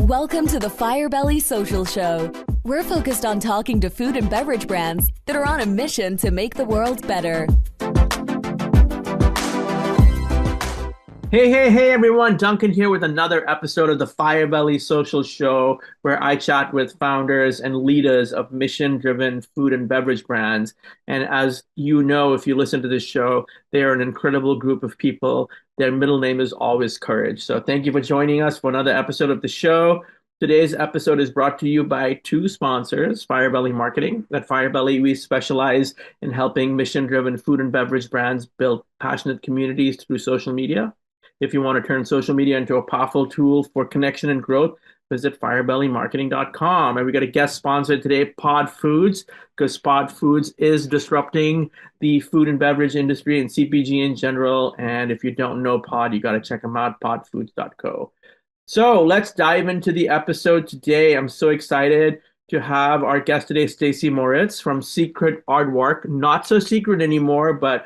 Welcome to the Firebelly Social Show. We're focused on talking to food and beverage brands that are on a mission to make the world better. Hey, everyone. Duncan here with another episode of the Firebelly Social Show, where I chat with founders and leaders of mission-driven food and beverage brands. And as you know, if you listen to this show, they are an incredible group of people. Their middle name is always Courage. So thank you for joining us for another episode of the show. Today's episode is brought to you by two sponsors, Firebelly Marketing. At Firebelly, we specialize in helping mission-driven food and beverage brands build passionate communities through social media. If you want to turn social media into a powerful tool for connection and growth, visit firebellymarketing.com. And we got a guest sponsor today, Pod Foods, because Pod Foods is disrupting the food and beverage industry and CPG in general. And if you don't know Pod, you got to check them out, podfoods.co. So let's dive into the episode today. I'm so excited to have our guest today, Stacy Moritz from Secret Aardvark. Not so secret anymore, but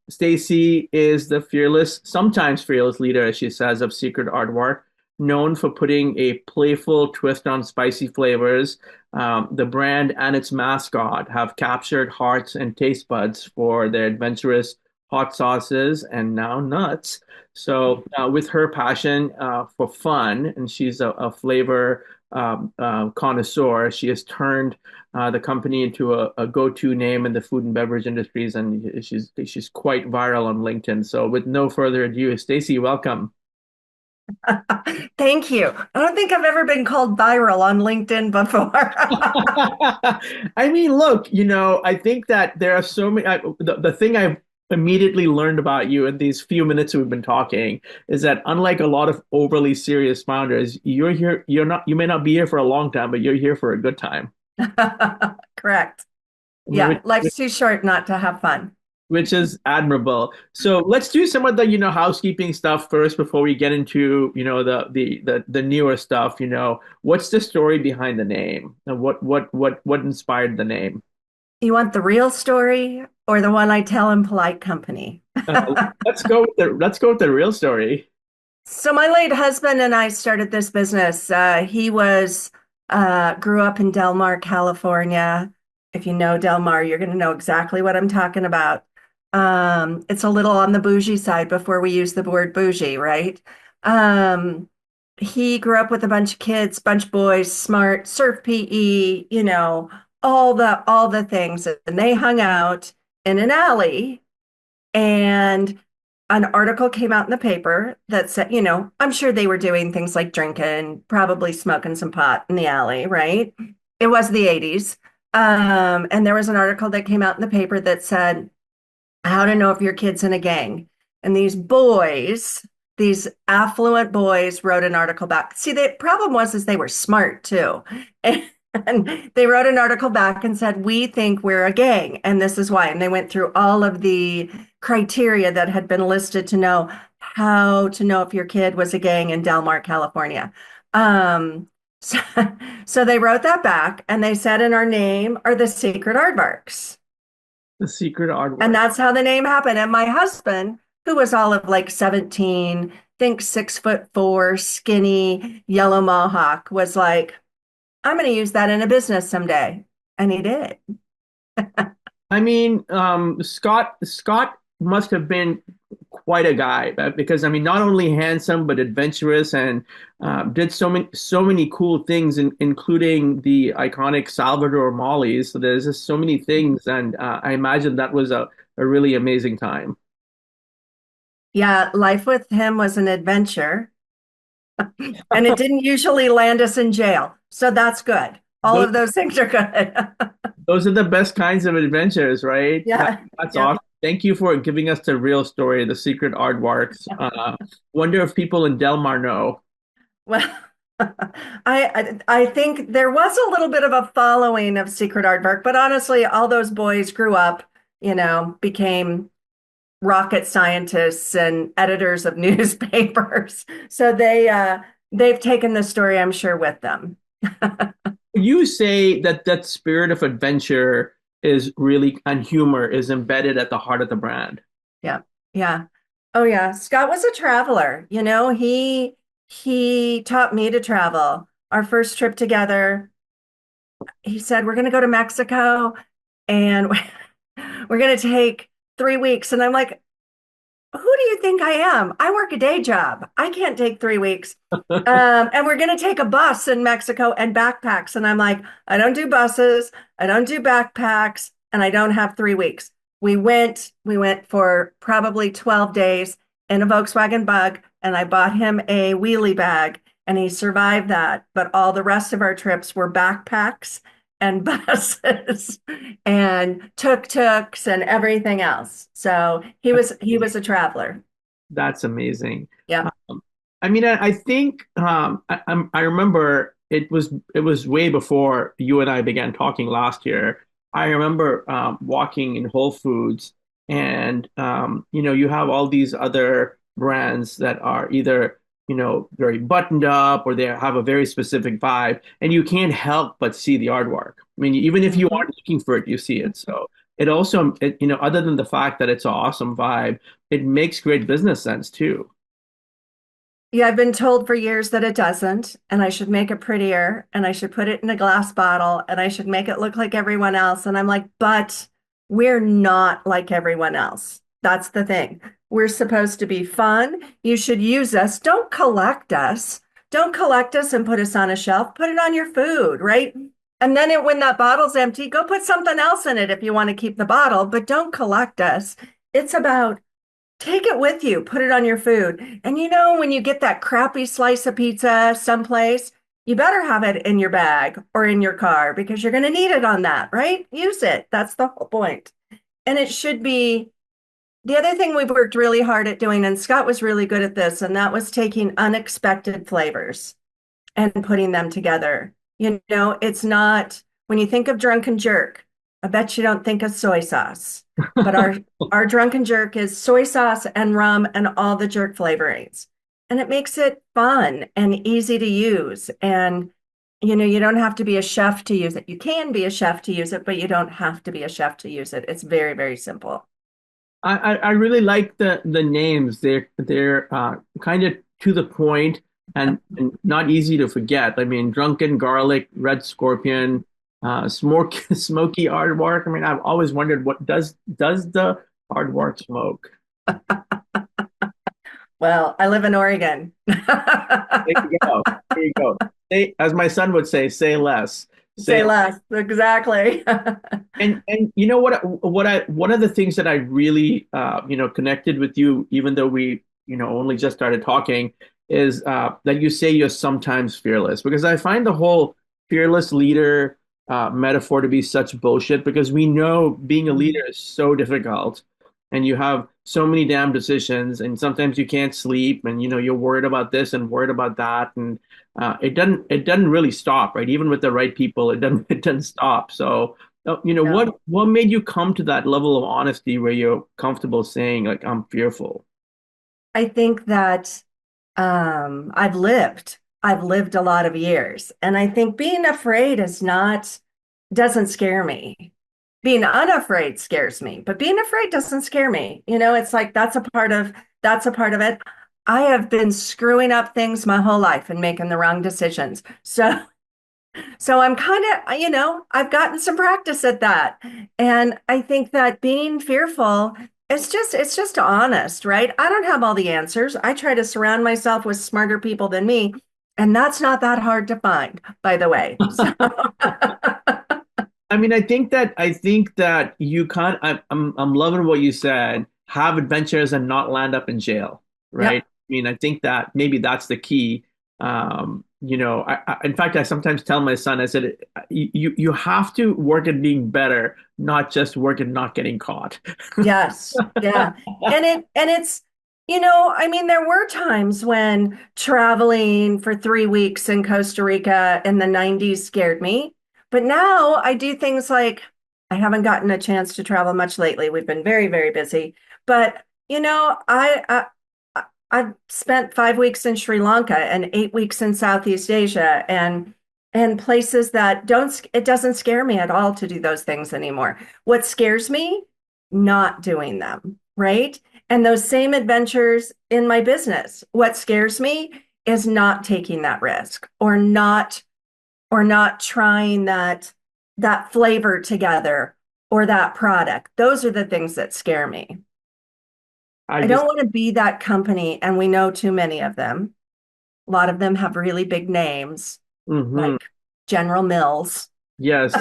Stacy is the sometimes fearless leader, as she says, of Secret Aardvark, known for putting a playful twist on spicy flavors. The brand and its mascot have captured hearts and taste buds for their adventurous hot sauces and now nuts. So with her passion for fun, and she's a flavor connoisseur, she has turned the company into a go-to name in the food and beverage industries, and she's quite viral on LinkedIn. So with no further ado, Stacy, welcome. Thank you. I don't think I've ever been called viral on LinkedIn before. I mean, look, I think that there are so many. The thing I've immediately learned about you in these few minutes we've been talking is that unlike a lot of overly serious founders, you're here. You may not be here for a long time, but you're here for a good time. Correct. Yeah, life's too short not to have fun. Which is admirable. So let's do some of the housekeeping stuff first before we get into the newer stuff. What's the story behind the name, and what inspired the name? You want the real story or the one I tell in polite company? Let's go with the real story. So my late husband and I started this business. He grew up in Del Mar, California. If you know Del Mar, you're going to know exactly what I'm talking about. It's a little on the bougie side before we use the word bougie, right? He grew up with a bunch of kids, bunch of boys, smart, surf PE, all the things. And they hung out in an alley, and an article came out in the paper that said, I'm sure they were doing things like drinking, probably smoking some pot in the alley, right? It was the 80s. And there was an article that came out in the paper that said, how to know if your kid's in a gang. And these affluent boys wrote an article back. See, the problem is they were smart too. And they wrote an article back and said, we think we're a gang, and this is why. And they went through all of the criteria that had been listed to know how to know if your kid was a gang in Del Mar, California. So they wrote that back, and they said in our name are the Secret Aardvarks. The Secret Aardvark. And that's how the name happened. And my husband, who was all of like 17, think 6'4", skinny, yellow mohawk, was like, I'm going to use that in a business someday. And he did. I mean, Scott must have been quite a guy, because not only handsome but adventurous, and did so many cool things, including the iconic Salvador Mollies. So there's just so many things, and I imagine that was a really amazing time. Yeah, life with him was an adventure, and it didn't usually land us in jail, so that's good. All of those things are good. Those are the best kinds of adventures, right? Yeah, that's awesome. Thank you for giving us the real story, the Secret Aardvarks. Wonder if people in Del Mar know. Well, I think there was a little bit of a following of Secret Aardvark, but honestly, all those boys grew up, became rocket scientists and editors of newspapers. So they've taken the story, I'm sure, with them. You say that spirit of adventure is really, and humor is embedded at the heart of the brand. Yeah. Oh yeah. Scott was a traveler. He he taught me to travel. Our first trip together, he said, we're going to go to Mexico and we're going to take 3 weeks. And I'm like, who do you think I am? I work a day job. I can't take 3 weeks. And we're going to take a bus in Mexico and backpacks. And I'm like, I don't do buses. I don't do backpacks. And I don't have 3 weeks. We went for probably 12 days in a Volkswagen Bug. And I bought him a wheelie bag and he survived that. But all the rest of our trips were backpacks and buses and tuk-tuks and everything else. So he was a traveler. That's amazing. Yeah. I mean, I think I remember it was way before you and I began talking last year. I remember walking in Whole Foods, and you have all these other brands that are either very buttoned up or they have a very specific vibe, and you can't help but see the aardvark. I mean, even if you Mhm. aren't looking for it, you see it. So it also, other than the fact that it's an awesome vibe, it makes great business sense too. Yeah, I've been told for years that it doesn't, and I should make it prettier, and I should put it in a glass bottle, and I should make it look like everyone else. And I'm like, but we're not like everyone else. That's the thing. We're supposed to be fun. You should use us. Don't collect us. Don't collect us and put us on a shelf. Put it on your food, right? And then when that bottle's empty, go put something else in it if you want to keep the bottle, but don't collect us. It's about take it with you, put it on your food. And when you get that crappy slice of pizza someplace, you better have it in your bag or in your car because you're going to need it on that, right? Use it. That's the whole point. And it should be the other thing we've worked really hard at doing, and Scott was really good at this, and that was taking unexpected flavors and putting them together. It's not when you think of drunken jerk, I bet you don't think of soy sauce. But our drunken jerk is soy sauce and rum and all the jerk flavorings. And it makes it fun and easy to use. And you don't have to be a chef to use it. You can be a chef to use it, but you don't have to be a chef to use it. It's very, very simple. I really like the names. They're kind of to the point and not easy to forget. I mean, Drunken Garlic, Red Scorpion, Smoky Aardvark. I mean, I've always wondered what does the aardvark smoke? Well, I live in Oregon. There you go. There you go. Say, as my son would say less. Say Say less. Exactly. And you know what I one of the things that I really connected with you, even though we only just started talking, is that you say you're sometimes fearless, because I find the whole fearless leader metaphor to be such bullshit, because we know being a leader is so difficult, and you have so many damn decisions, and sometimes you can't sleep, and you're worried about this and worried about that, and it doesn't really stop, right? Even with the right people, it doesn't stop. So No. what made you come to that level of honesty where you're comfortable saying, like, I'm fearful? I think that I've lived a lot of years, and I think being afraid doesn't scare me. Being unafraid scares me, but being afraid doesn't scare me. It's like that's a part of it. I have been screwing up things my whole life and making the wrong decisions. So I'm kind of, I've gotten some practice at that. And I think that being fearful, it's just honest, right? I don't have all the answers. I try to surround myself with smarter people than me, and that's not that hard to find, by the way. So I mean, I think that you can't. I'm loving what you said. Have adventures and not land up in jail, right? yep. I mean, I think that maybe that's the key. In fact, I sometimes tell my son, I said, you have to work at being better, not just work at not getting caught. Yes. Yeah. And it's I mean, there were times when traveling for 3 weeks in Costa Rica in the 90s scared me. But now I do things like I haven't gotten a chance to travel much lately. We've been very, very busy. But I've spent 5 weeks in Sri Lanka and 8 weeks in Southeast Asia and places that it doesn't scare me at all to do those things anymore. What scares me? Not doing them, right? And those same adventures in my business. What scares me is not taking that risk or not trying that flavor together or that product. Those are the things that scare me. I I just don't want to be that company, and we know too many of them. A lot of them have really big names, hmm like General Mills, yes.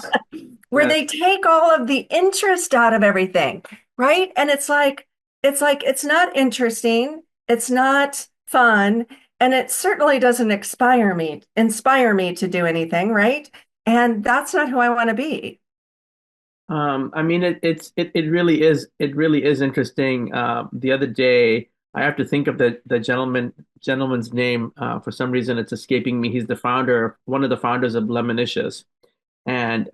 where Yes. they take all of the interest out of everything, right? And it's like it's not interesting, it's not fun, and it certainly doesn't inspire me to do anything, right? And that's not who I want to be. I mean, it really is interesting. The other day, I have to think of the gentleman's name. For some reason, it's escaping me. He's the founder, one of the founders of Lemonicious, and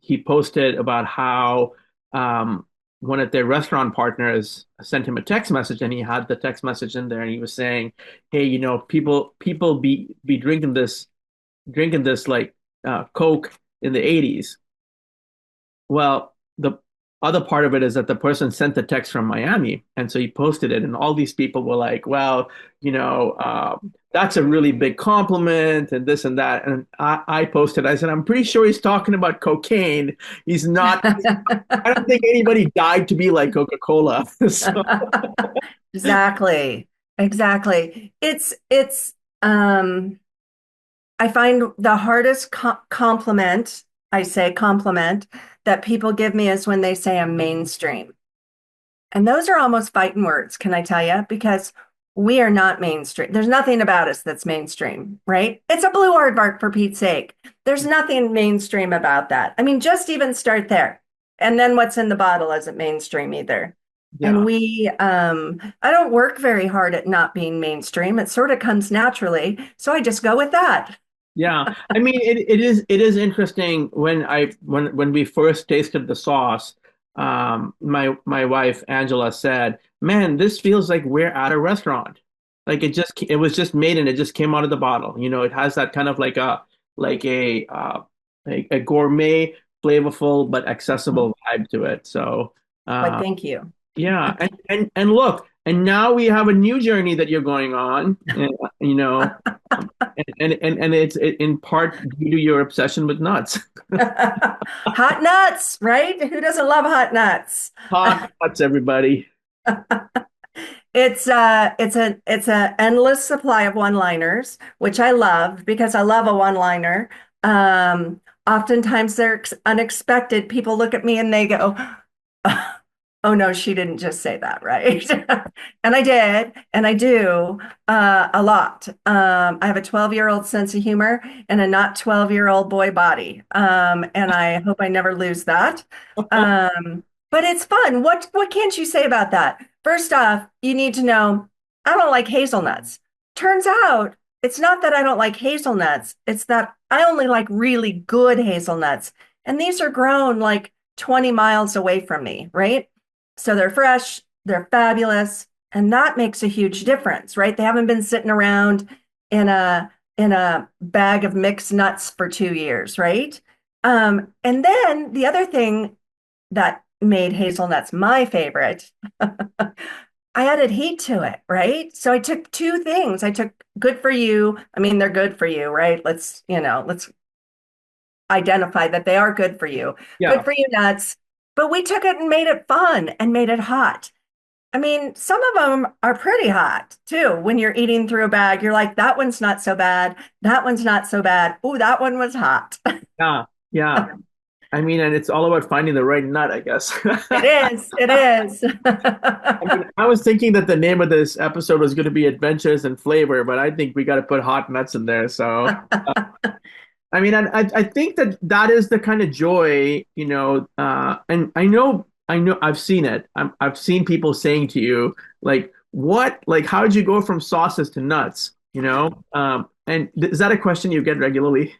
he posted about how one of their restaurant partners sent him a text message, and he had the text message in there, and he was saying, "Hey, people be drinking this like Coke in the '80s." Well, the other part of it is that the person sent the text from Miami, and so he posted it, and all these people were like, "Well, that's a really big compliment, and this and that." And I posted, I said, "I'm pretty sure he's talking about cocaine. He's not. I don't think anybody died to be like Coca-Cola." So, Exactly. Exactly. I find the hardest compliment, I say compliment, that people give me is when they say I'm mainstream. And those are almost fighting words, can I tell you? Because we are not mainstream. There's nothing about us that's mainstream, right? It's a blue aardvark for Pete's sake. There's nothing mainstream about that. I mean, just even start there. And then what's in the bottle isn't mainstream either. And yeah. I don't work very hard at not being mainstream. It sort of comes naturally. So I just go with that. Yeah, I mean it is interesting when we first tasted the sauce. My wife Angela said, "Man, this feels like we're at a restaurant. Like it was just made and it just came out of the bottle. It has that kind of like a gourmet, flavorful but accessible vibe to it." So But uh, thank you. yeah, and look, and now we have a new journey that you're going on, you know. And it's in part due to your obsession with nuts. Hot nuts, right? Who doesn't love hot nuts? Hot nuts, everybody. It's a endless supply of one-liners, which I love because I love a one-liner. Oftentimes they're unexpected. People look at me and they go, "Oh no, she didn't just say that, right?" And I did, and I do a lot. I have a 12-year-old sense of humor and a not 12-year-old boy body, and I hope I never lose that. But it's fun. What can't you say about that? First off, you need to know I don't like hazelnuts. Turns out it's not that I don't like hazelnuts, it's that I only like really good hazelnuts. And these are grown like 20 miles away from me, right? So they're fresh, they're fabulous, and that makes a huge difference, right? They haven't been sitting around in a bag of mixed nuts for 2 years, right? And then the other thing that made hazelnuts my favorite, I added heat to it, right? So I took two things. I took good for you. I mean, they're good for you, right? Let's identify that they are good for you. Good Yeah, for you nuts. But we took it and made it fun and made it hot. I mean, some of them are pretty hot too. When you're eating through a bag, you're like, that one's not so bad. That one's not so bad. Ooh, that one was hot. yeah, yeah. I mean, and it's all about finding the right nut, I guess. It is. It is. I mean, I was thinking that the name of this episode was going to be Adventures and Flavor, but I think we got to put hot nuts in there. So, I mean, I think that that is the kind of joy, and I know, I've seen it. I've seen people saying to you, like, what, like, how did you go from sauces to nuts? And is that a question you get regularly?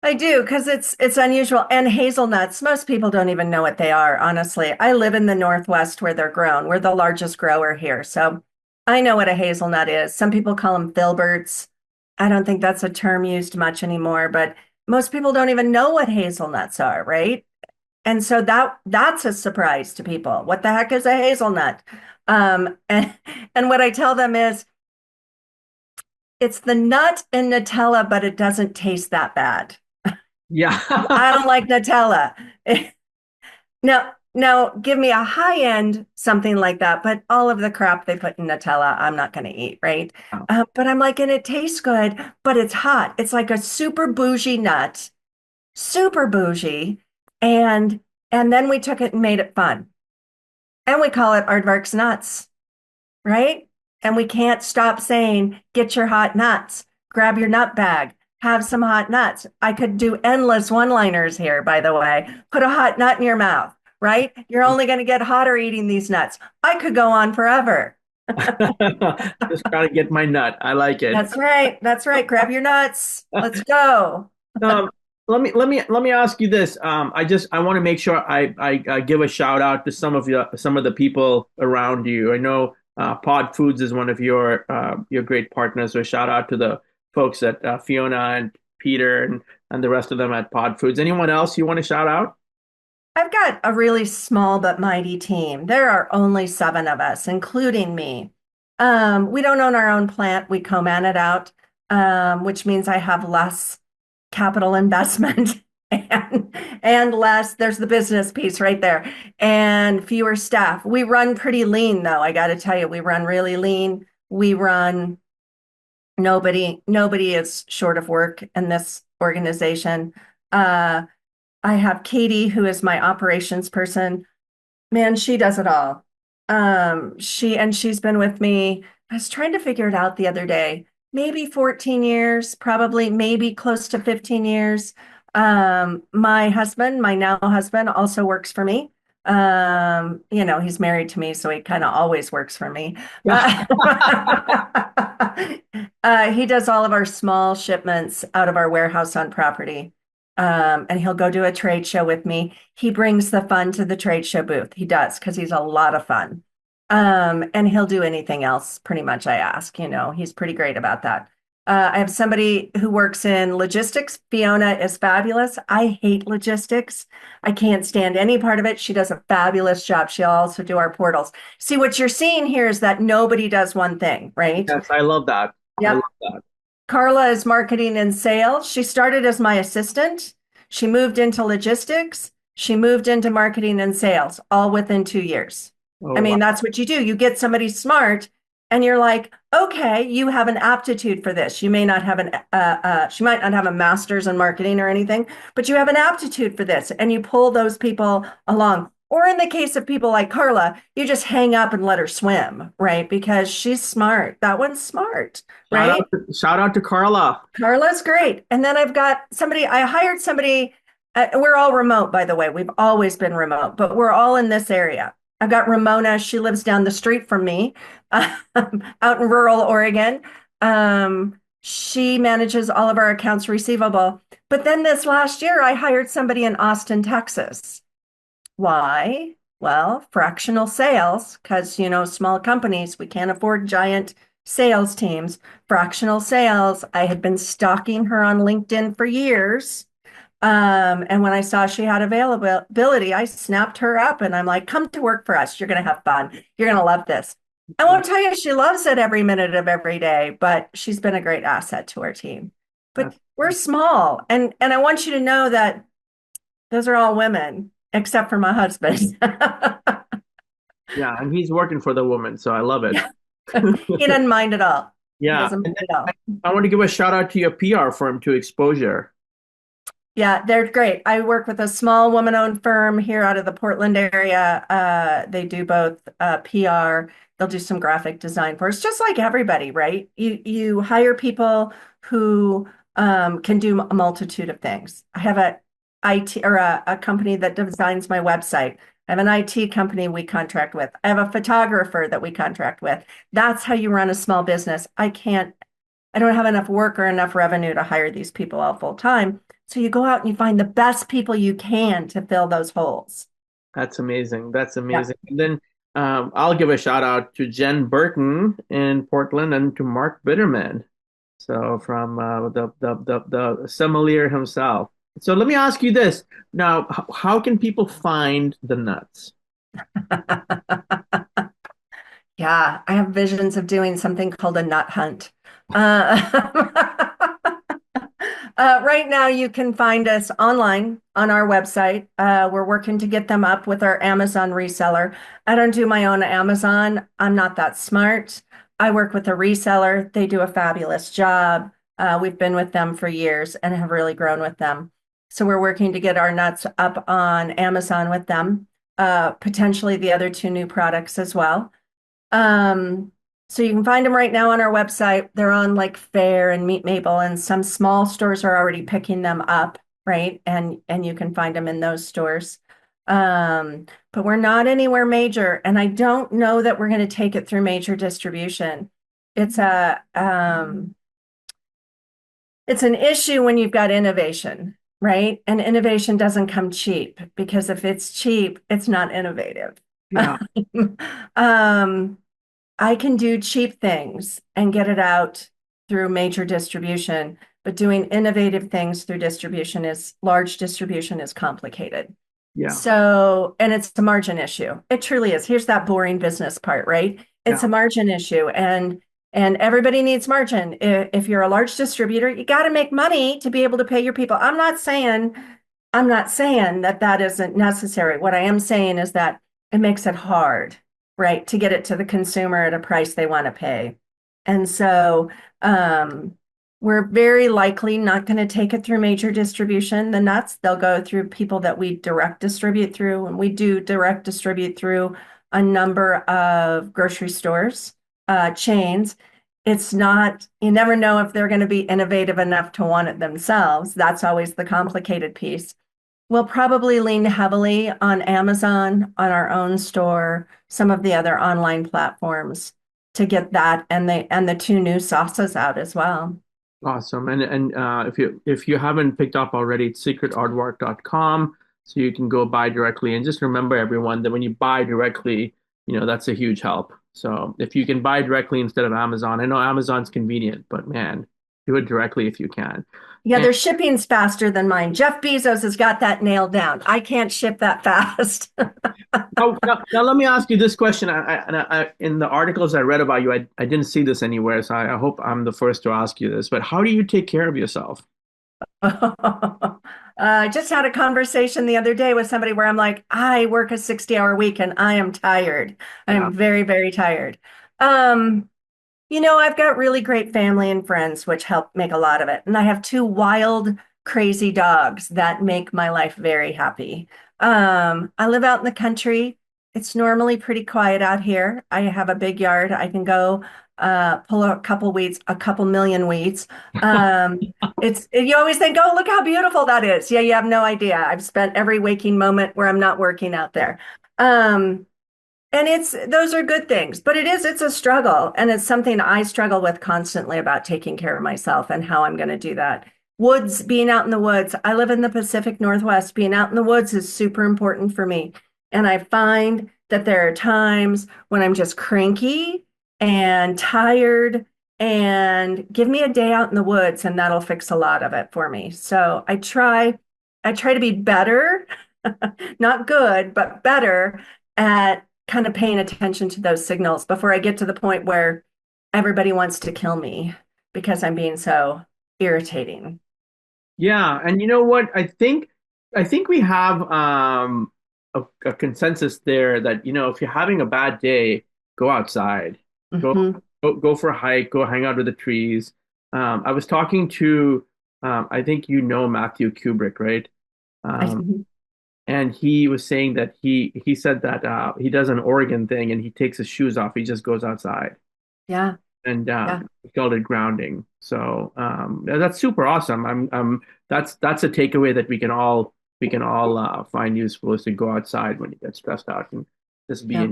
I do because it's unusual. And hazelnuts, most people don't even know what they are, honestly. I live in the Northwest where they're grown. We're the largest grower here. So I know what a hazelnut is. Some people call them filberts. I don't think that's a term used much anymore, but most people don't even know what hazelnuts are, right? And so that's a surprise to people. What the heck is a hazelnut? And what I tell them is it's the nut in Nutella, but it doesn't taste that bad. Yeah. I don't like Nutella. Now, give me a high end something like that, but all of the crap they put in Nutella, I'm not going to eat, right? But I'm like, and it tastes good, but it's hot. It's like a super bougie nut, super bougie, and and then we took it and made it fun, and we call it Aardvark's nuts, right? And we can't stop saying, get your hot nuts, grab your nut bag, have some hot nuts. I could do endless one-liners here, by the way. Put a hot nut in your mouth, right? You're only going to get hotter eating these nuts. I could go on forever. Just gotta get my nut. I like it. That's right. That's right. Grab your nuts. Let's go. Um, let me ask you this. I want to make sure I give a shout out to some of the people around you. I know Pod Foods is one of your great partners. So shout out to the folks at Fiona and Peter and the rest of them at Pod Foods. Anyone else you want to shout out? I've got a really small but mighty team. There are only 7 of us, including me. We don't own our own plant. We co-man it out, which means I have less capital investment and less, there's the business piece right there, and fewer staff. We run pretty lean, though. I got to tell you, we run really lean. We run, nobody is short of work in this organization. Uh, I have Katie, who is my operations person. Man, she does it all. She's been with me. I was trying to figure it out the other day. Maybe 14 years, probably maybe close to 15 years. My husband, my now husband, also works for me. He's married to me, so he kind of always works for me. Yeah. He does all of our small shipments out of our warehouse on property. And he'll go to a trade show with me. He brings the fun to the trade show booth. He does, because he's a lot of fun. And he'll do anything else pretty much I ask. He's pretty great about that. I have somebody who works in logistics. Fiona is fabulous. I hate logistics. I can't stand any part of it. She does a fabulous job. She'll also do our portals. See, what you're seeing here is that nobody does one thing, right? Yes, I love that. I Yep. love that. Carla is marketing and sales. She started as my assistant. She moved into logistics. She moved into marketing and sales, all within 2 years. Oh, I wow. mean, that's what you do. You get somebody smart and you're like, okay, you have an aptitude for this. You may not have she might not have a master's in marketing or anything, but you have an aptitude for this, and you pull those people along. Or in the case of people like Carla, you just hang up and let her swim, right? Because she's smart. That one's smart, right? Shout out to Carla. Carla's great. And then I hired somebody. We're all remote, by the way. We've always been remote, but we're all in this area. I've got Ramona. She lives down the street from me, out in rural Oregon. She manages all of our accounts receivable. But then this last year, I hired somebody in Austin, Texas. Why? Well, fractional sales, because, small companies, we can't afford giant sales teams. Fractional sales. I had been stalking her on LinkedIn for years. And when I saw she had availability, I snapped her up and I'm like, come to work for us. You're going to have fun. You're going to love this. I won't tell you she loves it every minute of every day, but she's been a great asset to our team. But we're small. And I want you to know that those are all women, except for my husband. Yeah, and he's working for the woman, so I love it. He doesn't mind at all. He Yeah. doesn't mind at all. I want to give a shout out to your PR firm, to Exposure. Yeah, they're great. I work with a small woman-owned firm here out of the Portland area. They do both PR. They'll do some graphic design for us, just like everybody, right? You hire people who can do a multitude of things. I have a IT or a company that designs my website. I have an IT company we contract with. I have a photographer that we contract with. That's how you run a small business. I don't have enough work or enough revenue to hire these people all full time. So you go out and you find the best people you can to fill those holes. That's amazing. That's amazing. Yeah. And then I'll give a shout out to Jen Burton in Portland and to Mark Bitterman. So from the sommelier himself. So let me ask you this. Now, how can people find the nuts? Yeah, I have visions of doing something called a nut hunt. Uh, right now, you can find us online on our website. We're working to get them up with our Amazon reseller. I don't do my own Amazon. I'm not that smart. I work with a reseller. They do a fabulous job. We've been with them for years and have really grown with them. So we're working to get our nuts up on Amazon with them, potentially the other two new products as well. Um, so you can find them right now on our website. They're on like Fair and Meat Maple, and some small stores are already picking them up, right? And you can find them in those stores. But we're not anywhere major, and I don't know that we're going to take it through major distribution. It's a it's an issue when you've got innovation, right? And innovation doesn't come cheap because if it's cheap, it's not innovative. Yeah, Um, I can do cheap things and get it out through major distribution, but doing innovative things through distribution is large distribution is complicated. yeah, So, and it's a margin issue. It truly is. Here's that boring business part, right? It's yeah, a margin issue and everybody needs margin. If you're a large distributor, you got to make money to be able to pay your people. I'm not saying that that isn't necessary. What I am saying is that it makes it hard, right, to get it to the consumer at a price they want to pay. And so we're very likely not going to take it through major distribution. The nuts, they'll go through people that we direct distribute through, and we do direct distribute through a number of grocery stores, chains. It's not, you never know if they're going to be innovative enough to want it themselves. That's always the complicated piece. We'll probably lean heavily on Amazon, on our own store, some of the other online platforms to get that and the two new sauces out as well. awesome. And if you haven't picked up already, it's secretaardvark.com, so you can go buy directly. And just remember, everyone, that when you buy directly, that's a huge help. So if you can buy directly instead of Amazon, I know Amazon's convenient, but man, do it directly if you can. Yeah, And their shipping's faster than mine. Jeff Bezos has got that nailed down. I can't ship that fast. now let me ask you this question. In the articles I read about you, I didn't see this anywhere, so I hope I'm the first to ask you this. But how do you take care of yourself? I just had a conversation the other day with somebody where I'm like, I work a 60-hour week and I am tired. I Yeah, am very, very tired. Um, I've got really great family and friends, which help make a lot of it. And I have two wild, crazy dogs that make my life very happy. I live out in the country. It's normally pretty quiet out here. I have a big yard. I can go pull a couple weeds, a couple million weeds. You always think, oh, look how beautiful that is. Yeah, you have no idea. I've spent every waking moment where I'm not working out there. Um, and those are good things, but it's a struggle. And it's something I struggle with constantly about taking care of myself and how I'm going to do that. Being out in the woods. I live in the Pacific Northwest. Being out in the woods is super important for me. And I find that there are times when I'm just cranky and tired and give me a day out in the woods and that'll fix a lot of it for me. So I try to be better, not good, but better at kind of paying attention to those signals before I get to the point where everybody wants to kill me because I'm being so irritating. yeah. And you know what? I think we have a consensus there that if you're having a bad day, go outside, go Hmm. go for a hike, go hang out with the trees. I was talking to I think Matthew Kubrick, right? I, Um, and he was saying that he said that he does an Oregon thing and he takes his shoes off. He just goes outside, yeah, and yeah, he called it grounding. So that's super awesome. That's a takeaway that we can all find useful, is to go outside when you get stressed out and just be yeah.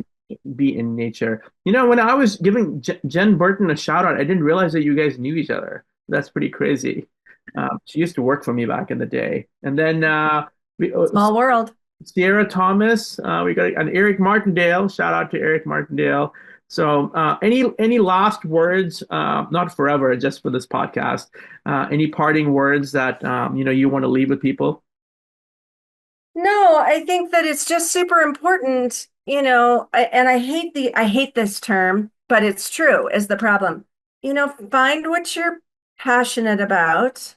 in nature. When I was giving Jen Burton a shout out, I didn't realize that you guys knew each other. That's pretty crazy. She used to work for me back in the day, and then we Small world. Sierra Thomas. We got an Eric Martindale. Shout out to Eric Martindale. So, any last words? Not forever, just for this podcast. Any parting words that you want to leave with people? No, I think that it's just super important, and I hate this term, but it's true, is the problem. find what you're passionate about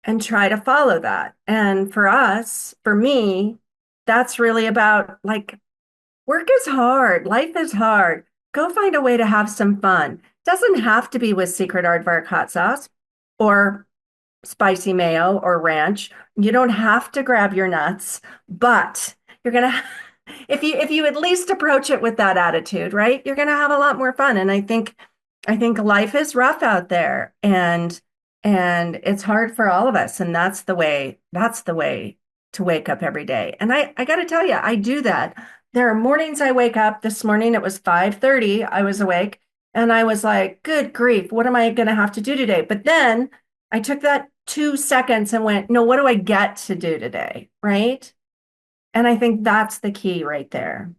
and try to follow that. And for me, that's really about like work is hard, life is hard. Go find a way to have some fun. Doesn't have to be with Secret Aardvark hot sauce or spicy mayo or ranch. You don't have to grab your nuts, but you're gonna if you at least approach it with that attitude, right? You're gonna have a lot more fun. And I think life is rough out there and it's hard for all of us. And that's the way to wake up every day. And I gotta tell you, I do that. There are mornings I wake up. This morning it was 5:30. I was awake and I was like, good grief, what am I gonna have to do today? But then I took that 2 seconds and went, no, what do I get to do today? Right. And I think that's the key right there.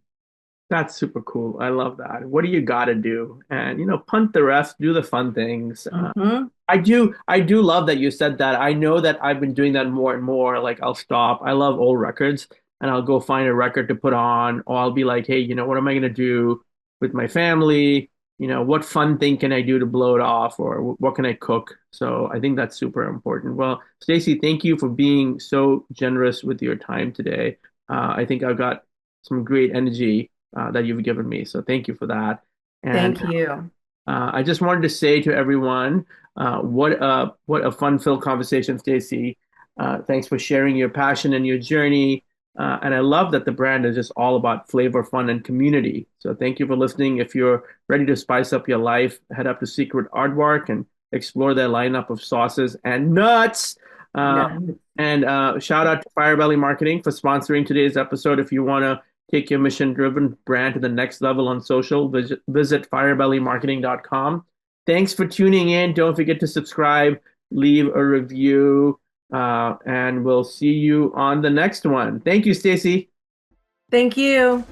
That's super cool. I love that. What do you got to do? And punt the rest, do the fun things. Hmm. I do love that you said that. I know that I've been doing that more and more. Like I'll stop. I love old records, and I'll go find a record to put on, or I'll be like, hey, what am I gonna do with my family? What fun thing can I do to blow it off, or what can I cook? So I think that's super important. Well, Stacy, thank you for being so generous with your time today. I think I've got some great energy that you've given me. So thank you for that. And Thank you. I just wanted to say to everyone, what a fun-filled conversation, Stacy. Thanks for sharing your passion and your journey. And I love that the brand is just all about flavor, fun, and community. So thank you for listening. If you're ready to spice up your life, head up to Secret Aardvark and explore their lineup of sauces and nuts. No. And shout out to Firebelly Marketing for sponsoring today's episode. If you want to take your mission-driven brand to the next level on social, visit firebellymarketing.com. Thanks for tuning in. Don't forget to subscribe, leave a review, and we'll see you on the next one. Thank you, Stacy. Thank you.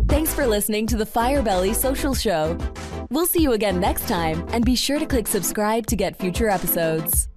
Thanks for listening to the Firebelly Social Show. We'll see you again next time, and be sure to click subscribe to get future episodes.